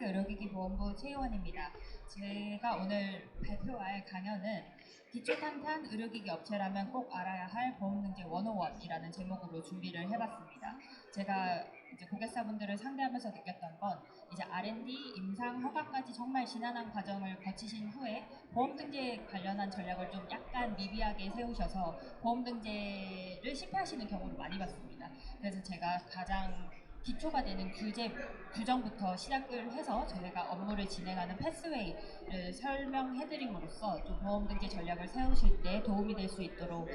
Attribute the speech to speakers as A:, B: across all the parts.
A: 의료기기 보험부 최의원입니다. 제가 오늘 발표할 강연은 기초탄탄 의료기기 업체라면 꼭 알아야 할 보험등재 101이라는 제목으로 준비를 해봤습니다. 제가 이제 고객사분들을 상대하면서 느꼈던 건 이제 R&D, 임상, 허가까지 정말 지난한 과정을 거치신 후에 보험등재 관련한 전략을 좀 약간 미비하게 세우셔서 보험등재를 실패하시는 경우를 많이 봤습니다. 그래서 제가 가장 기초가 되는 규정부터 시작을 해서 저희가 업무를 진행하는 패스웨이를 설명해드림으로써 좀 보험등재 전략을 세우실 때 도움이 될 수 있도록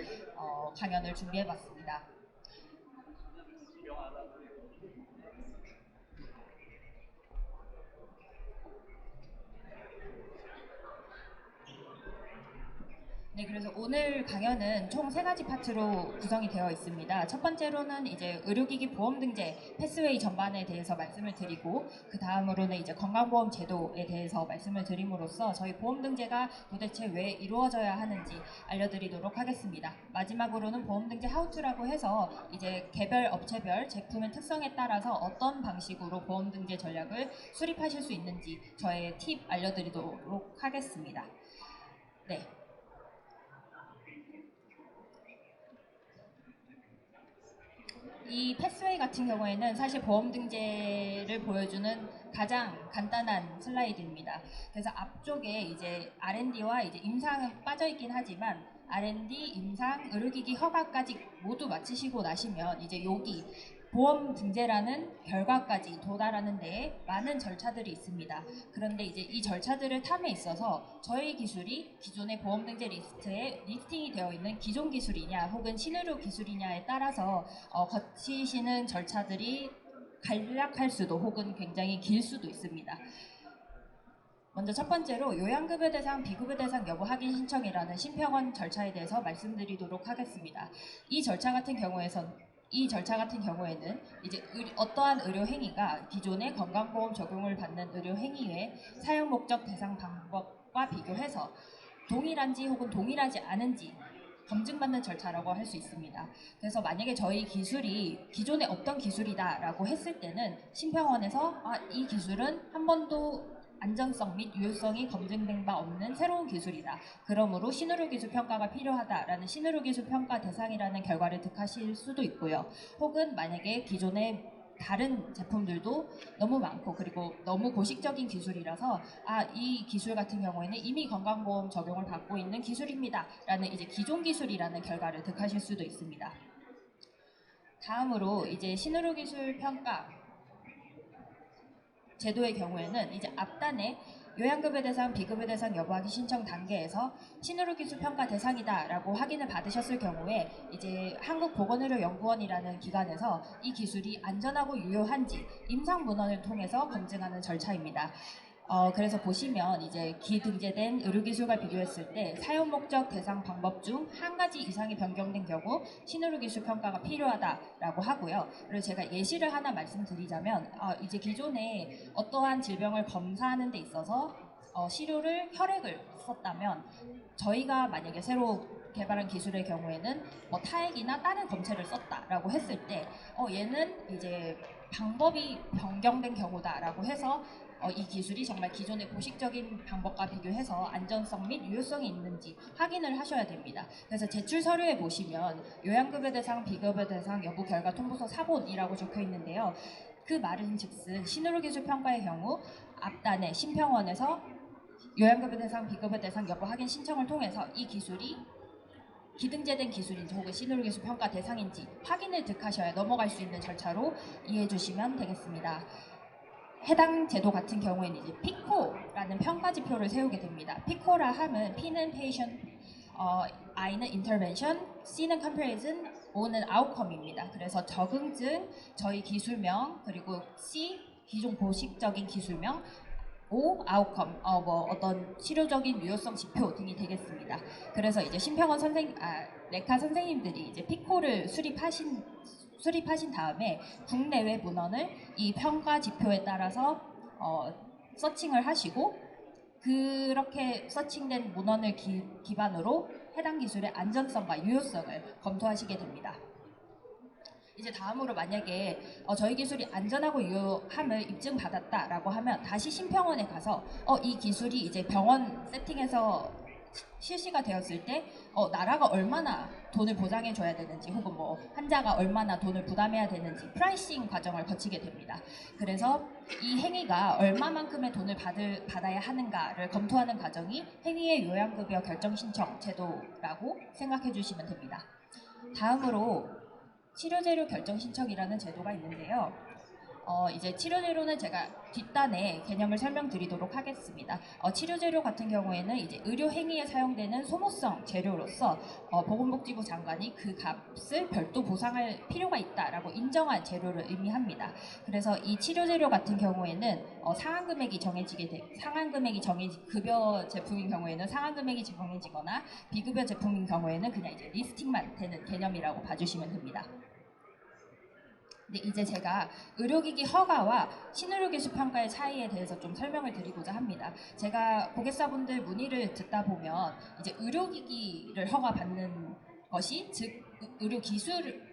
A: 강연을 준비해봤습니다. 네, 그래서 오늘 강연은 총 3가지 파트로 구성이 되어 있습니다. 첫 번째로는 이제 의료기기 보험등재 패스웨이 전반에 대해서 말씀을 드리고, 그 다음으로는 이제 건강보험 제도에 대해서 말씀을 드림으로써 저희 보험등재가 도대체 왜 이루어져야 하는지 알려드리도록 하겠습니다. 마지막으로는 보험등재 하우투라고 해서 이제 개별 업체별 제품의 특성에 따라서 어떤 방식으로 보험등재 전략을 수립하실 수 있는지 저의 팁 알려드리도록 하겠습니다. 네. 이 패스웨이 같은 경우에는 사실 보험 등재를 보여주는 가장 간단한 슬라이드입니다. 그래서 앞쪽에 이제 R&D와 이제 임상은 빠져 있긴 하지만 R&D, 임상, 의료기기 허가까지 모두 마치시고 나시면 이제 여기 보험 등재라는 결과까지 도달하는 데에 많은 절차들이 있습니다. 그런데 이제 이 절차들을 탐에 있어서 저희 기술이 기존의 보험 등재 리스트에 리스팅이 되어 있는 기존 기술이냐 혹은 신의료 기술이냐에 따라서 거치시는 절차들이 간략할 수도 혹은 굉장히 길 수도 있습니다. 먼저 첫 번째로 요양급여 대상, 비급여 대상 여부 확인 신청이라는 심평원 절차에 대해서 말씀드리도록 하겠습니다. 이 절차 같은 경우에는 이제 어떠한 의료 행위가 기존의 건강보험 적용을 받는 의료 행위의 사용 목적 대상 방법과 비교해서 동일한지 혹은 동일하지 않은지 검증받는 절차라고 할 수 있습니다. 그래서 만약에 저희 기술이 기존에 없던 기술이다라고 했을 때는 심평원에서 이 기술은 한 번도 안전성 및 유효성이 검증된 바 없는 새로운 기술이다. 그러므로 신의료 기술 평가가 필요하다라는 신의료 기술 평가 대상이라는 결과를 득하실 수도 있고요. 혹은 만약에 기존의 다른 제품들도 너무 많고 그리고 너무 고식적인 기술이라서 이 기술 같은 경우에는 이미 건강보험 적용을 받고 있는 기술입니다. 라는 이제 기존 기술이라는 결과를 득하실 수도 있습니다. 다음으로 이제 신의료 기술 평가 제도의 경우에는 이제 앞단에 요양급여 대상, 비급여 대상 여부 확인 신청 단계에서 신의료 기술 평가 대상이다라고 확인을 받으셨을 경우에 이제 한국보건의료연구원이라는 기관에서 이 기술이 안전하고 유효한지 임상 문헌을 통해서 검증하는 절차입니다. 그래서 보시면 이제 기등재된 의료기술과 비교했을 때 사용 목적 대상 방법 중 한 가지 이상이 변경된 경우 신의료 기술 평가가 필요하다라고 하고요. 그리고 제가 예시를 하나 말씀드리자면 이제 기존에 어떠한 질병을 검사하는 데 있어서 시료를 혈액을 썼다면 저희가 만약에 새로 개발한 기술의 경우에는 타액이나 다른 검체를 썼다라고 했을 때 얘는 이제 방법이 변경된 경우다라고 해서 이 기술이 정말 기존의 고식적인 방법과 비교해서 안전성 및 유효성이 있는지 확인을 하셔야 됩니다. 그래서 제출 서류에 보시면 요양급여 대상, 비급여 대상 여부 결과 통보서 사본이라고 적혀 있는데요. 그 말은 즉슨 신의료 기술 평가의 경우 앞단에 심평원에서 요양급여 대상, 비급여 대상 여부 확인 신청을 통해서 이 기술이 기등재된 기술인지 혹은 신의료 기술 평가 대상인지 확인을 득하셔야 넘어갈 수 있는 절차로 이해해 주시면 되겠습니다. 해당 제도 같은 경우에는 이제 피코라는 평가지표를 세우게 됩니다. 피코라 함은 P는 patient, I는 intervention, C는 comparison, O는 outcome입니다. 그래서 적응증, 저희 기술명, 그리고 C 기존 보식적인 기술명, O outcome, 어떤 치료적인 유효성 지표 등이 되겠습니다. 그래서 이제 심평원 레카 선생님들이 이제 피코를 수립하신 다음에 국내외 문헌을 이 평가 지표에 따라서 서칭을 하시고 그렇게 서칭된 문헌을 기반으로 해당 기술의 안전성과 유효성을 검토하시게 됩니다. 이제 다음으로 만약에 저희 기술이 안전하고 유효함을 입증받았다라고 하면 다시 심평원에 가서 이 기술이 이제 병원 세팅에서 실시가 되었을 때 나라가 얼마나 돈을 보장해 줘야 되는지 혹은 뭐 환자가 얼마나 돈을 부담해야 되는지 프라이싱 과정을 거치게 됩니다. 그래서 이 행위가 얼마만큼의 돈을 받아야 하는가를 검토하는 과정이 행위의 요양급여 결정 신청 제도라고 생각해 주시면 됩니다. 다음으로 치료재료 결정 신청이라는 제도가 있는데요. 이제 치료재료는 제가 뒷단에 개념을 설명드리도록 하겠습니다. 치료재료 같은 경우에는 이제 의료행위에 사용되는 소모성 재료로서 보건복지부 장관이 그 값을 별도 보상할 필요가 있다라고 인정한 재료를 의미합니다. 그래서 이 치료재료 같은 경우에는 상한금액이 급여 제품인 경우에는 상한금액이 정해지거나 비급여 제품인 경우에는 그냥 이제 리스팅만 되는 개념이라고 봐주시면 됩니다. 네, 이제 제가 의료기기 허가와 신의료기술 평가의 차이에 대해서 좀 설명을 드리고자 합니다. 제가 고객사분들 문의를 듣다 보면 이제 의료기기를 허가받는 것이 즉 의료기술에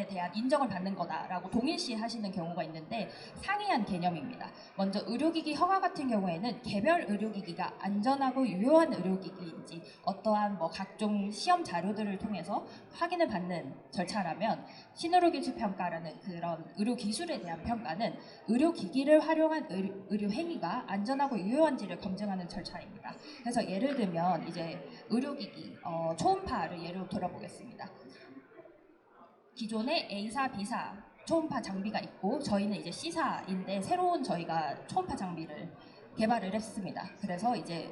A: 대한 인정을 받는 거다라고 동일시 하시는 경우가 있는데 상이한 개념입니다. 먼저 의료기기 허가 같은 경우에는 개별 의료기기가 안전하고 유효한 의료기기인지 어떠한 뭐 각종 시험 자료들을 통해서 확인을 받는 절차라면 신의료기술 평가라는 그런 의료기술에 대한 평가는 의료기기를 활용한 의료행위가 안전하고 유효한지를 검증하는 절차입니다. 그래서 예를 들면 이제 의료기기 초음파를 예로 들어보겠습니다. 기존에 A사, B사 초음파 장비가 있고 저희는 이제 C사인데 새로운 저희가 초음파 장비를 개발을 했습니다. 그래서 이제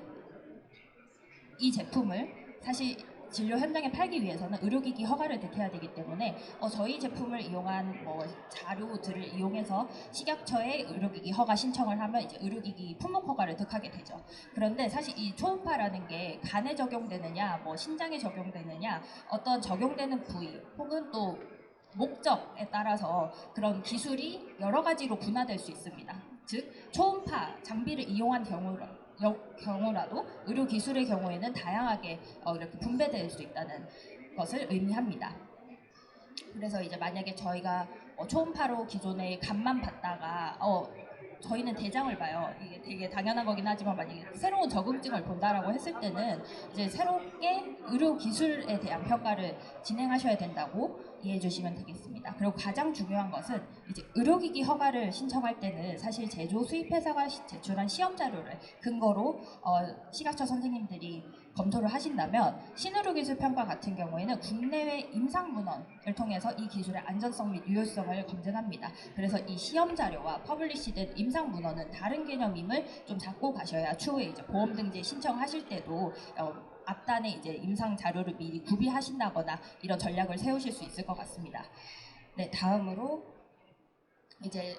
A: 이 제품을 사실 진료 현장에 팔기 위해서는 의료기기 허가를 득해야 되기 때문에 저희 제품을 이용한 뭐 자료들을 이용해서 식약처에 의료기기 허가 신청을 하면 이제 의료기기 품목 허가를 득하게 되죠. 그런데 사실 이 초음파라는 게 간에 적용되느냐, 뭐 신장에 적용되느냐, 어떤 적용되는 부위 혹은 또 목적에 따라서 그런 기술이 여러 가지로 분화될 수 있습니다. 즉 초음파 장비를 이용한 경우라도 의료기술의 경우에는 다양하게 이렇게 분배될 수 있다는 것을 의미합니다. 그래서 이제 만약에 저희가 초음파로 기존에 간만 봤다가 저희는 대장을 봐요. 이게 되게 당연한 거긴 하지만 만약에 새로운 적응증을 본다라고 했을 때는 이제 새롭게 의료기술에 대한 평가를 진행하셔야 된다고 이해해 주시면 되겠습니다. 그리고 가장 중요한 것은 이제 의료기기 허가를 신청할 때는 사실 제조 수입회사가 제출한 시험 자료를 근거로 식약처 선생님들이 검토를 하신다면 신의료기술 평가 같은 경우에는 국내외 임상 문헌을 통해서 이 기술의 안전성 및 유효성을 검증합니다. 그래서 이 시험 자료와 퍼블리시된 임상 문헌은 다른 개념임을 좀 잡고 가셔야 추후에 이제 보험 등재 신청하실 때도 앞단에 이제 임상 자료를 미리 구비하신다거나 이런 전략을 세우실 수 있을 것 같습니다. 네, 다음으로 이제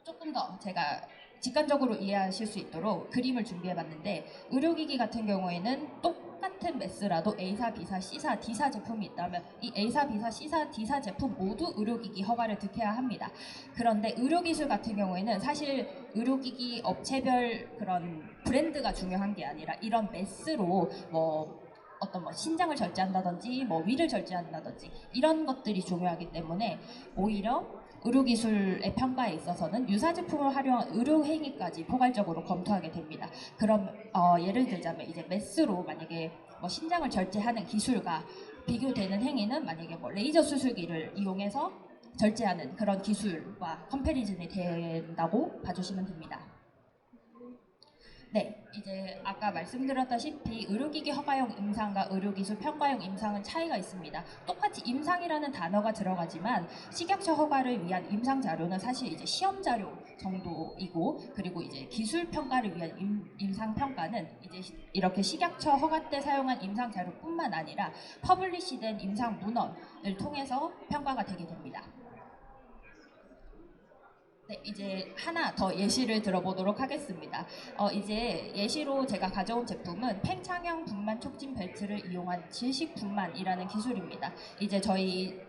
A: 조금 더 제가 직관적으로 이해하실 수 있도록 그림을 준비해봤는데 의료기기 같은 경우에는 똑같은 매스라도 A사, B사, C사, D사 제품이 있다면 이 A사, B사, C사, D사 제품 모두 의료기기 허가를 득해야 합니다. 그런데 의료기술 같은 경우에는 사실 의료기기 업체별 그런 브랜드가 중요한 게 아니라 이런 매스로 어떤 신장을 절제한다든지 위를 절제한다든지 이런 것들이 중요하기 때문에 오히려 의료기술의 평가에 있어서는 유사제품을 활용한 의료행위까지 포괄적으로 검토하게 됩니다. 그럼 예를 들자면 이제 매스로 만약에 신장을 절제하는 기술과 비교되는 행위는 만약에 레이저 수술기를 이용해서 절제하는 그런 기술과 컴패리즌이 된다고 봐주시면 됩니다. 네, 이제 아까 말씀드렸다시피 의료기기 허가용 임상과 의료기술 평가용 임상은 차이가 있습니다. 똑같이 임상이라는 단어가 들어가지만 식약처 허가를 위한 임상 자료는 사실 이제 시험 자료 정도이고 그리고 이제 기술 평가를 위한 임상 평가는 이제 이렇게 식약처 허가 때 사용한 임상 자료뿐만 아니라 퍼블리시된 임상 문헌을 통해서 평가가 되게 됩니다. 네, 이제 하나 더 예시를 들어보도록 하겠습니다. 이제 예시로 제가 가져온 제품은 팽창형 분만 촉진 벨트를 이용한 질식 분만이라는 기술입니다. 이제 저희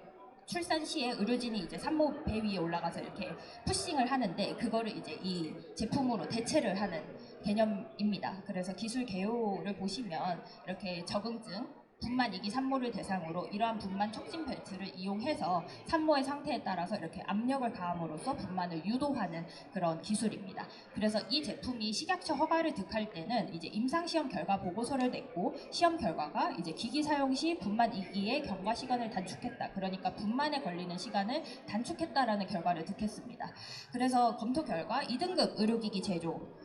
A: 출산 시에 의료진이 이제 산모 배 위에 올라가서 이렇게 푸싱을 하는데 그거를 이제 이 제품으로 대체를 하는 개념입니다. 그래서 기술 개요를 보시면 이렇게 적응증 분만 이기 산모를 대상으로 이러한 분만 촉진 벨트를 이용해서 산모의 상태에 따라서 이렇게 압력을 가함으로써 분만을 유도하는 그런 기술입니다. 그래서 이 제품이 식약처 허가를 득할 때는 이제 임상시험 결과 보고서를 냈고 시험 결과가 이제 기기 사용 시 분만 이기의 경과 시간을 단축했다. 그러니까 분만에 걸리는 시간을 단축했다라는 결과를 득했습니다. 그래서 검토 결과 2등급 의료기기 제조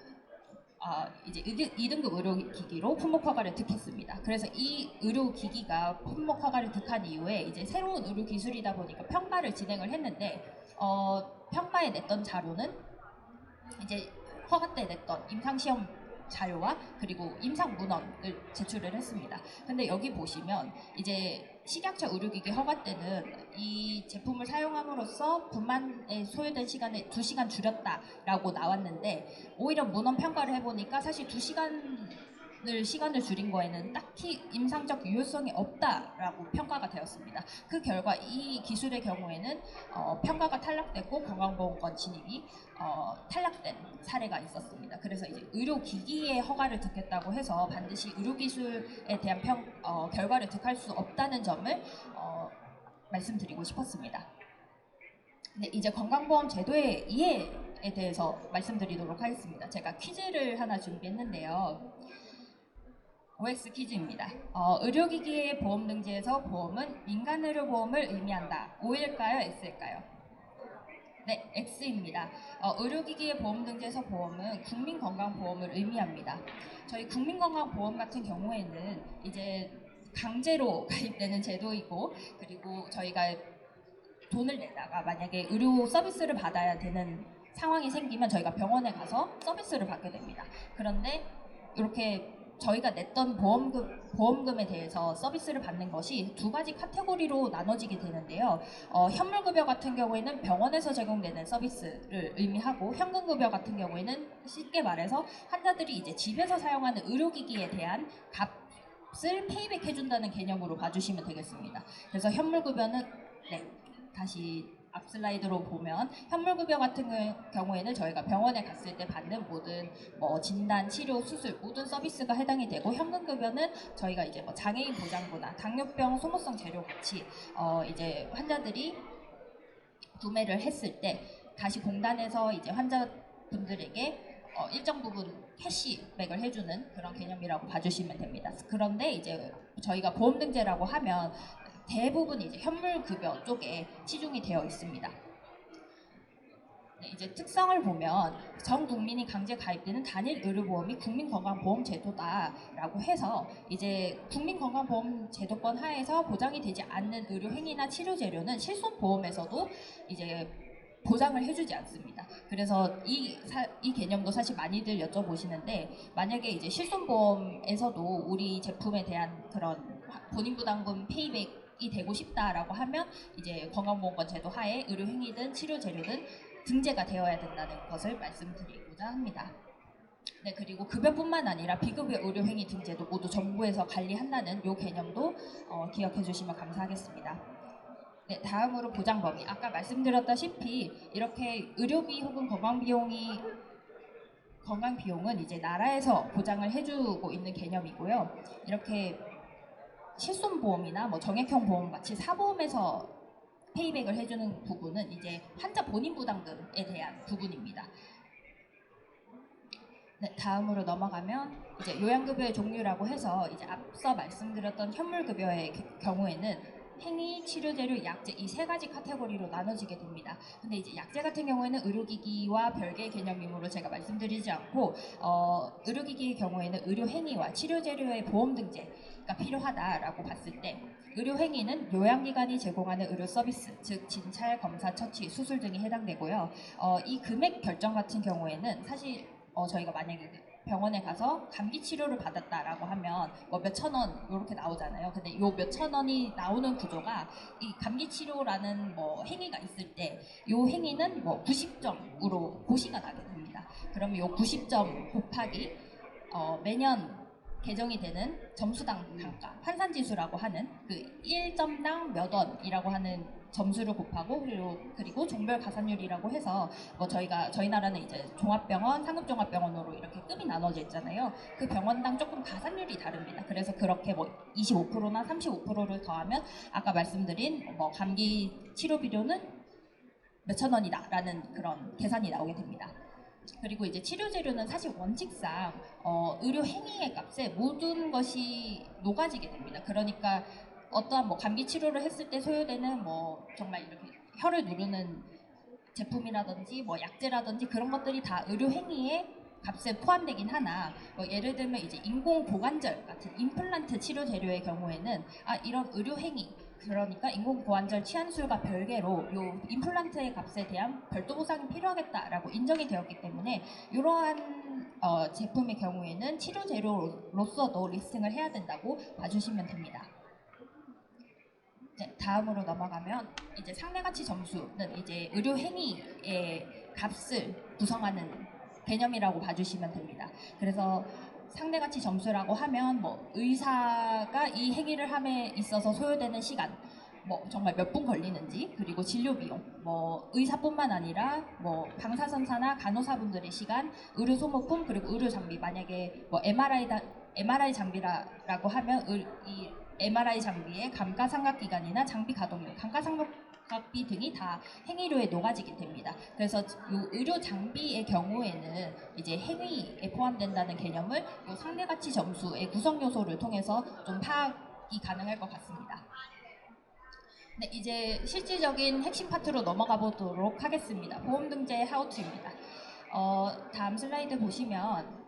A: 이제 2등급 의료기기로 품목 허가를 득했습니다. 그래서 이 의료기기가 품목 허가를 득한 이후에 이제 새로운 의료기술이다 보니까 평가를 진행을 했는데 평가에 냈던 자료는 이제 허가 때 냈던 임상시험 자료와 그리고 임상 문헌을 제출을 했습니다. 근데 여기 보시면 이제 식약처 의료기기 허가 때는 이 제품을 사용함으로써 분만에 소요된 시간을 2시간 줄였다라고 나왔는데 오히려 문헌 평가를 해보니까 사실 2시간을 줄인 거에는 딱히 임상적 유효성이 없다라고 평가가 되었습니다. 그 결과 이 기술의 경우에는 평가가 탈락됐고 건강보험권 진입이 탈락된 사례가 있었습니다. 그래서 이제 의료기기의 허가를 득했다고 해서 반드시 의료기술에 대한 결과를 득할 수 없다는 점을 말씀드리고 싶었습니다. 네, 이제 건강보험 제도의 이해에 대해서 말씀드리도록 하겠습니다. 제가 퀴즈를 하나 준비했는데요. OX 퀴즈입니다. 의료기기의 보험 등재에서 보험은 민간의료보험을 의미한다. O일까요? X일까요? 네, X입니다. 의료기기의 보험 등재에서 보험은 국민건강보험을 의미합니다. 저희 국민건강보험 같은 경우에는 이제 강제로 가입되는 제도이고 그리고 저희가 돈을 내다가 만약에 의료 서비스를 받아야 되는 상황이 생기면 저희가 병원에 가서 서비스를 받게 됩니다. 그런데 이렇게 저희가 냈던 보험금에 대해서 서비스를 받는 것이 2가지 카테고리로 나눠지게 되는데요. 현물급여 같은 경우에는 병원에서 제공되는 서비스를 의미하고 현금급여 같은 경우에는 쉽게 말해서 환자들이 이제 집에서 사용하는 의료기기에 대한 값을 페이백 해준다는 개념으로 봐주시면 되겠습니다. 그래서 현물급여는 다시 앞 슬라이드로 보면 현물급여 같은 경우에는 저희가 병원에 갔을 때 받는 모든 진단, 치료, 수술 모든 서비스가 해당이 되고 현금급여는 저희가 이제 장애인 보장부나 당뇨병 소모성 재료 같이 이제 환자들이 구매를 했을 때 다시 공단에서 이제 환자분들에게 일정 부분 캐시백을 해주는 그런 개념이라고 봐주시면 됩니다. 그런데 이제 저희가 보험 등재라고 하면 대부분 이제 현물급여 쪽에 치중이 되어 있습니다. 네, 이제 특성을 보면 전 국민이 강제 가입되는 단일 의료보험이 국민건강보험 제도다라고 해서 이제 국민건강보험 제도권 하에서 보장이 되지 않는 의료행위나 치료 재료는 실손보험에서도 이제 보장을 해주지 않습니다. 그래서 이 개념도 사실 많이들 여쭤보시는데 만약에 이제 실손보험에서도 우리 제품에 대한 그런 본인 부담금 페이백이 되고 싶다라고 하면 이제 건강보험권 제도 하에 의료행위든 치료 재료든 등재가 되어야 된다는 것을 말씀드리고자 합니다. 네, 그리고 급여뿐만 아니라 비급여 의료행위 등재도 모두 정부에서 관리한다는 이 개념도 기억해 주시면 감사하겠습니다. 네, 다음으로 보장 범위. 아까 말씀드렸다시피 이렇게 의료비 혹은 건강비용은 이제 나라에서 보장을 해주고 있는 개념이고요. 이렇게 실손보험이나 정액형 보험 같이 사보험에서 페이백을 해주는 부분은 이제 환자 본인 부담금에 대한 부분입니다. 네, 다음으로 넘어가면 이제 요양급여의 종류라고 해서 이제 앞서 말씀드렸던 현물급여의 경우에는 행위, 치료재료, 약재 이 3가지 카테고리로 나눠지게 됩니다. 근데 이제 약재 같은 경우에는 의료기기와 별개의 개념이므로 제가 말씀드리지 않고 의료기기의 경우에는 의료행위와 치료재료의 보험 등재가 필요하다라고 봤을 때 의료행위는 요양기관이 제공하는 의료 서비스, 즉 진찰, 검사, 처치, 수술 등이 해당되고요. 이 금액 결정 같은 경우에는 사실 저희가 만약에 병원에 가서 감기 치료를 받았다라고 하면 몇천 원 이렇게 나오잖아요. 근데 요 몇천 원이 나오는 구조가 이 감기 치료라는 행위가 있을 때 요 행위는 90점으로 고시가 나게 됩니다. 그러면 요 90점 곱하기 매년 개정이 되는 점수당 단가, 환산지수라고 하는 그 1점당 몇 원이라고 하는 점수를 곱하고 그리고 종별 가산율이라고 해서 뭐 저희 나라는 이제 종합병원, 상급종합병원으로 이렇게 급이 나눠져 있잖아요. 그 병원당 조금 가산율이 다릅니다. 그래서 그렇게 뭐 25%나 35%를 더하면 아까 말씀드린 뭐 감기 치료 비료는 몇천 원이다라는 그런 계산이 나오게 됩니다. 그리고 이제 치료 재료는 사실 원칙상 의료 행위의 값에 모든 것이 녹아지게 됩니다. 그러니까 어떠한 뭐 감기 치료를 했을 때 소요되는 뭐 정말 이렇게 혀를 누르는 제품이라든지 뭐 약제라든지 그런 것들이 다 의료 행위의 값에 포함되긴 하나 뭐 예를 들면 이제 인공 고관절 같은 임플란트 치료 재료의 경우에는 이런 의료 행위 그러니까 인공 고관절 치환술과 별개로 요 임플란트의 값에 대한 별도 보상이 필요하겠다라고 인정이 되었기 때문에 이러한 제품의 경우에는 치료 재료로서도 리스팅을 해야 된다고 봐주시면 됩니다. 네, 다음으로 넘어가면 이제 상대가치 점수는 이제 의료 행위의 값을 구성하는 개념이라고 봐주시면 됩니다. 그래서 상대가치 점수라고 하면 뭐 의사가 이 행위를 함에 있어서 소요되는 시간, 뭐 정말 몇 분 걸리는지, 그리고 진료 비용, 뭐 의사뿐만 아니라 뭐 방사선사나 간호사분들의 시간, 의료 소모품 그리고 의료 장비 만약에 뭐 MRI 장비라고 하면 이 MRI 장비의 감가상각기간이나 장비 가동률, 감가상각비 등이 다 행위료에 녹아지게 됩니다. 그래서 이 의료 장비의 경우에는 이제 행위에 포함된다는 개념을 이 상대가치 점수의 구성 요소를 통해서 좀 파악이 가능할 것 같습니다. 네, 이제 실질적인 핵심 파트로 넘어가 보도록 하겠습니다. 보험등재 하우투입니다. 다음 슬라이드 보시면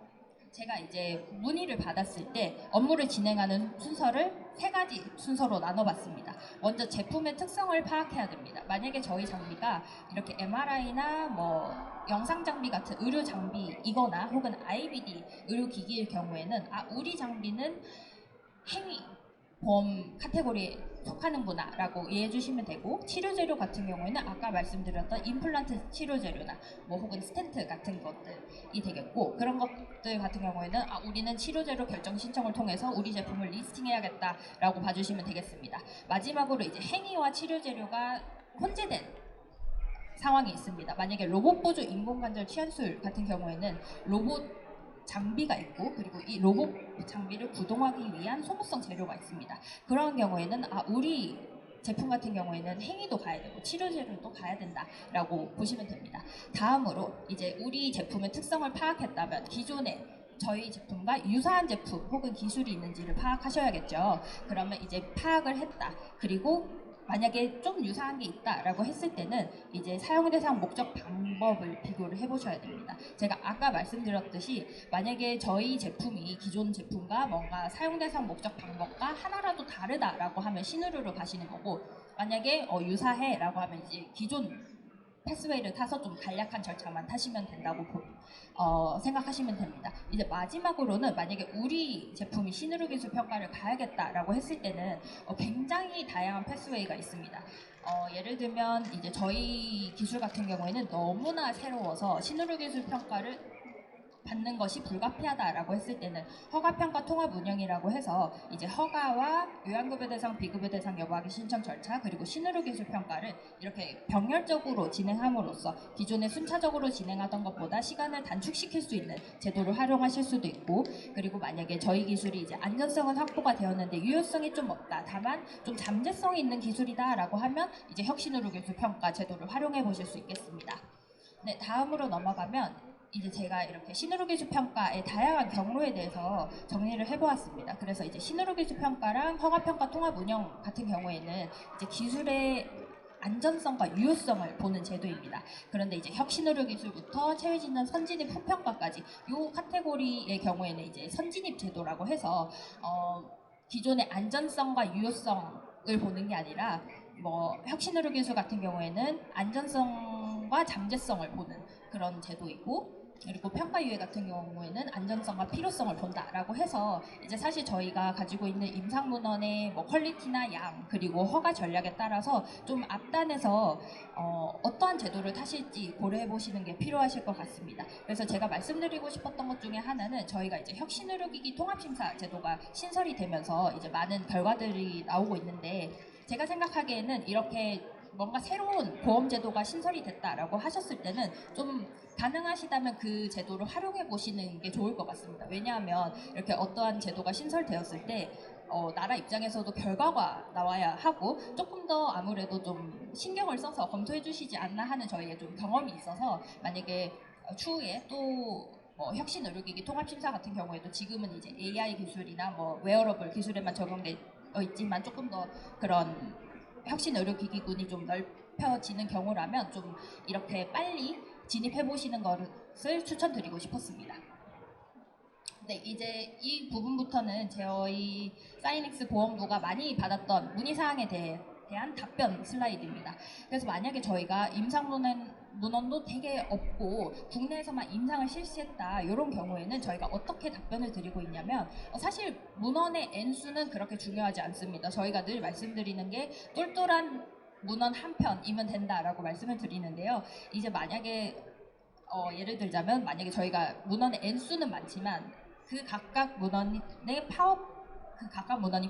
A: 제가 이제 문의를 받았을 때 업무를 진행하는 순서를 3가지 순서로 나눠봤습니다. 먼저 제품의 특성을 파악해야 됩니다. 만약에 저희 장비가 이렇게 MRI나 뭐 영상 장비 같은 의료 장비이거나 혹은 IBD 의료기기일 경우에는 우리 장비는 행위 보험 카테고리에 속하는구나 라고 이해해 주시면 되고, 치료재료 같은 경우에는 아까 말씀드렸던 임플란트 치료재료나 뭐 혹은 스텐트 같은 것들이 되겠고, 그런 것들 같은 경우에는 우리는 치료재료 결정 신청을 통해서 우리 제품을 리스팅해야겠다 라고 봐주시면 되겠습니다. 마지막으로 이제 행위와 치료재료가 혼재된 상황이 있습니다. 만약에 로봇 보조 인공관절 치환술 같은 경우에는 로봇 장비가 있고 그리고 이 로봇 장비를 구동하기 위한 소모성 재료가 있습니다. 그런 경우에는 우리 제품 같은 경우에는 행위도 가야 되고 치료 재료도 가야 된다라고 보시면 됩니다. 다음으로 이제 우리 제품의 특성을 파악했다면 기존에 저희 제품과 유사한 제품 혹은 기술이 있는지를 파악하셔야겠죠. 그러면 이제 파악을 했다. 그리고 만약에 좀 유사한 게 있다라고 했을 때는 이제 사용 대상 목적 방법을 비교를 해보셔야 됩니다. 제가 아까 말씀드렸듯이 만약에 저희 제품이 기존 제품과 뭔가 사용 대상 목적 방법과 하나라도 다르다라고 하면 신의료로 가시는 거고, 만약에 유사해라고 하면 이제 기존 패스웨이를 타서 좀 간략한 절차만 타시면 된다고 생각하시면 됩니다. 이제 마지막으로는 만약에 우리 제품이 신의료 기술 평가를 가야겠다라고 했을 때는 굉장히 다양한 패스웨이가 있습니다. 예를 들면 이제 저희 기술 같은 경우에는 너무나 새로워서 신의료 기술 평가를 받는 것이 불가피하다라고 했을 때는 허가평가 통합 운영이라고 해서 이제 허가와 요양급여 대상, 비급여 대상 여부하기 신청 절차 그리고 신의료 기술 평가를 이렇게 병렬적으로 진행함으로써 기존에 순차적으로 진행하던 것보다 시간을 단축시킬 수 있는 제도를 활용하실 수도 있고, 그리고 만약에 저희 기술이 이제 안전성은 확보가 되었는데 유효성이 좀 없다, 다만 좀 잠재성이 있는 기술이다라고 하면 이제 혁신의료 기술 평가 제도를 활용해 보실 수 있겠습니다. 네, 다음으로 넘어가면 이제 제가 이렇게 신의료 기술 평가의 다양한 경로에 대해서 정리를 해보았습니다. 그래서 이제 신의료 기술 평가랑 허가평가 통합 운영 같은 경우에는 이제 기술의 안전성과 유효성을 보는 제도입니다. 그런데 이제 혁신의료 기술부터 체외진단 선진입 후평가까지 이 카테고리의 경우에는 이제 선진입 제도라고 해서 기존의 안전성과 유효성을 보는 게 아니라 뭐 혁신의료 기술 같은 경우에는 안전성과 잠재성을 보는 그런 제도이고, 그리고 평가유예 같은 경우에는 안전성과 필요성을 본다라고 해서 이제 사실 저희가 가지고 있는 임상문헌의 뭐 퀄리티나 양 그리고 허가 전략에 따라서 좀 앞단에서 어떠한 제도를 타실지 고려해 보시는 게 필요하실 것 같습니다. 그래서 제가 말씀드리고 싶었던 것 중에 하나는 저희가 이제 혁신의료기기 통합심사 제도가 신설이 되면서 이제 많은 결과들이 나오고 있는데, 제가 생각하기에는 이렇게 뭔가 새로운 보험 제도가 신설이 됐다라고 하셨을 때는 좀 가능하시다면 그 제도를 활용해 보시는 게 좋을 것 같습니다. 왜냐하면 이렇게 어떠한 제도가 신설되었을 때 나라 입장에서도 결과가 나와야 하고 조금 더 아무래도 좀 신경을 써서 검토해 주시지 않나 하는 저희의 좀 경험이 있어서 만약에 추후에 또 혁신 의료기기 통합심사 같은 경우에도 지금은 이제 AI 기술이나 뭐 웨어러블 기술에만 적용돼 있지만 조금 더 그런 혁신 의료기기군이 좀 넓혀지는 경우라면 좀 이렇게 빨리 진입해 보시는 것을 추천드리고 싶었습니다. 네, 이제 이 부분부터는 저희 사이닉스 보험부가 많이 받았던 문의사항에 대한 답변 슬라이드입니다. 그래서 만약에 저희가 임상 문헌도 되게 없고 국내에서만 임상을 실시했다 이런 경우에는 저희가 어떻게 답변을 드리고 있냐면 사실 문헌의 N수는 그렇게 중요하지 않습니다. 저희가 늘 말씀드리는 게 똘똘한 문헌 한 편이면 된다라고 말씀을 드리는데요. 이제 만약에 예를 들자면 만약에 저희가 문헌의 N수는 많지만 그 각각 문헌이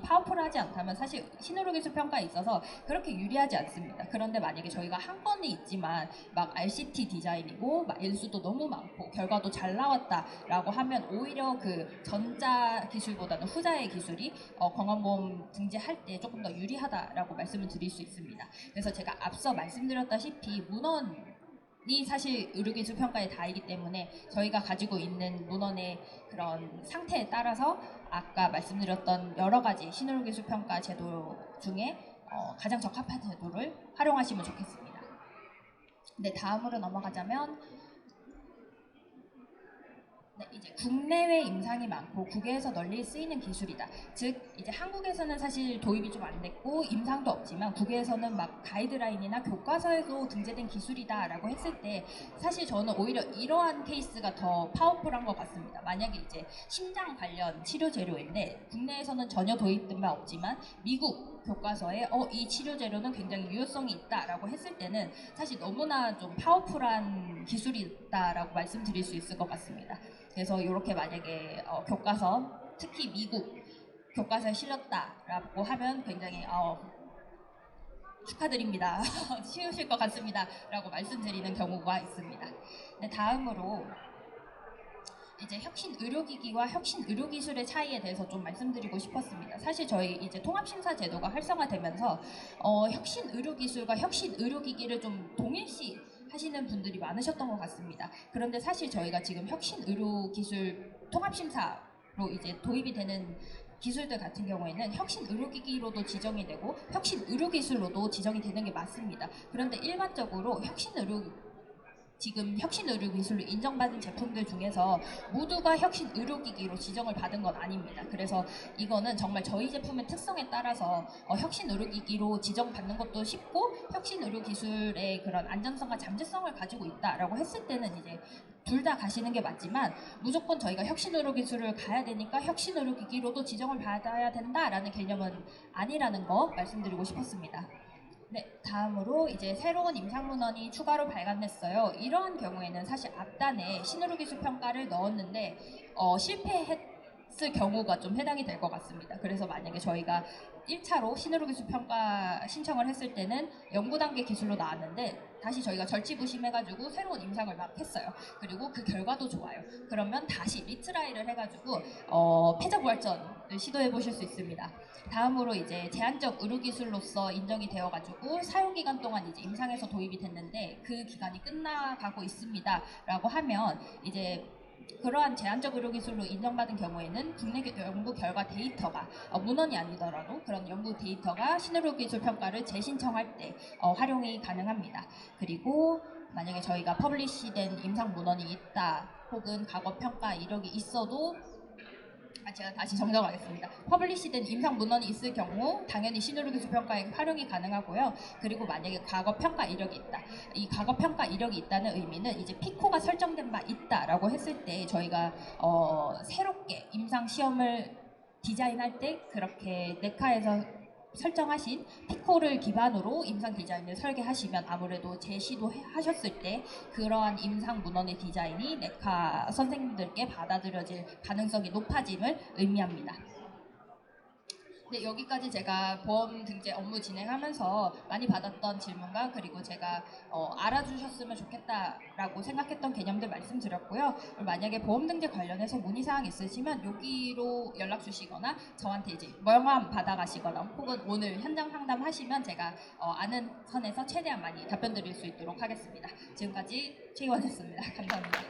A: 파워풀하지 않다면 사실 신의료기술 평가에 있어서 그렇게 유리하지 않습니다. 그런데 만약에 저희가 한 건이 있지만 막 RCT 디자인이고 막 N수도 너무 많고 결과도 잘 나왔다라고 하면 오히려 그 전자 기술보다는 후자의 기술이 건강보험 등재할 때 조금 더 유리하다라고 말씀을 드릴 수 있습니다. 그래서 제가 앞서 말씀드렸다시피 문헌이 사실 의료기술 평가의 다이기 때문에 저희가 가지고 있는 문헌의 그런 상태에 따라서 아까 말씀드렸던 여러 가지 신의료기술 평가 제도 중에 가장 적합한 제도를 활용하시면 좋겠습니다. 네, 다음으로 넘어가자면 네, 이제 국내외 임상이 많고 국외에서 널리 쓰이는 기술이다. 즉 이제 한국에서는 사실 도입이 좀 안 됐고 임상도 없지만 국외에서는 막 가이드라인이나 교과서에도 등재된 기술이다라고 했을 때 사실 저는 오히려 이러한 케이스가 더 파워풀한 것 같습니다. 만약에 이제 심장 관련 치료 재료인데 국내에서는 전혀 도입된 바 없지만 미국 교과서에 이 치료 재료는 굉장히 유효성이 있다라고 했을 때는 사실 너무나 좀 파워풀한 기술이다라고 말씀드릴 수 있을 것 같습니다. 그래서 이렇게 만약에 교과서 특히 미국 교과서에 실렸다라고 하면 굉장히 축하드립니다. 쉬우실 것 같습니다. 라고 말씀드리는 경우가 있습니다. 네, 다음으로 이제 혁신 의료기기와 혁신 의료기술의 차이에 대해서 좀 말씀드리고 싶었습니다. 사실 저희 이제 통합심사 제도가 활성화되면서 혁신 의료기술과 혁신 의료기기를 좀 동일시 하시는 분들이 많으셨던 것 같습니다. 그런데 사실 저희가 지금 혁신 의료기술 통합심사로 이제 도입이 되는 기술들 같은 경우에는 혁신 의료기기로도 지정이 되고 혁신 의료기술로도 지정이 되는 게 맞습니다. 그런데 일반적으로 지금 혁신 의료기술로 인정받은 제품들 중에서 모두가 혁신 의료기기로 지정을 받은 건 아닙니다. 그래서 이거는 정말 저희 제품의 특성에 따라서 혁신 의료기기로 지정받는 것도 쉽고 혁신 의료기술의 그런 안전성과 잠재성을 가지고 있다라고 했을 때는 이제 둘 다 가시는 게 맞지만 무조건 저희가 혁신 의료기술을 가야 되니까 혁신 의료기기로도 지정을 받아야 된다라는 개념은 아니라는 거 말씀드리고 싶었습니다. 네, 다음으로 이제 새로운 임상문헌이 추가로 발간됐어요. 이러한 경우에는 사실 앞단에 신의료기술 평가를 넣었는데 실패했을 경우가 좀 해당이 될 것 같습니다. 그래서 만약에 저희가 1차로 신의료기술 평가 신청을 했을 때는 연구단계 기술로 나왔는데 다시 저희가 절치부심해가지고 새로운 임상을 막 했어요. 그리고 그 결과도 좋아요. 그러면 다시 리트라이를 해가지고 패자부활전을 시도해 보실 수 있습니다. 다음으로 이제 제한적 의료기술로서 인정이 되어가지고 사용기간 동안 이제 임상에서 도입이 됐는데 그 기간이 끝나가고 있습니다라고 하면 이제 그러한 제한적 의료기술로 인정받은 경우에는 국내 연구 결과 데이터가 문헌이 아니더라도 그런 연구 데이터가 신의료기술 평가를 재신청할 때 활용이 가능합니다. 그리고 만약에 저희가 퍼블리시된 임상 문헌이 있다 혹은 과거 평가 이력이 있어도 제가 다시 정정하겠습니다. 퍼블리시된 임상 문헌이 있을 경우 당연히 신의료기술 평가에 활용이 가능하고요. 그리고 만약에 과거 평가 이력이 있다. 이 과거 평가 이력이 있다는 의미는 이제 피코가 설정된 바 있다라고 했을 때 저희가 새롭게 임상 시험을 디자인할 때 그렇게 네카에서 설정하신 피코를 기반으로 임상 디자인을 설계하시면 아무래도 제시도 하셨을 때 그러한 임상 문헌의 디자인이 네카 선생님들께 받아들여질 가능성이 높아짐을 의미합니다. 네, 여기까지 제가 보험 등재 업무 진행하면서 많이 받았던 질문과 그리고 제가 알아주셨으면 좋겠다라고 생각했던 개념들 말씀드렸고요. 만약에 보험 등재 관련해서 문의사항 있으시면 여기로 연락 주시거나 저한테 이제 명함 받아가시거나 혹은 오늘 현장 상담하시면 제가 아는 선에서 최대한 많이 답변 드릴 수 있도록 하겠습니다. 지금까지 최희원이었습니다. 감사합니다.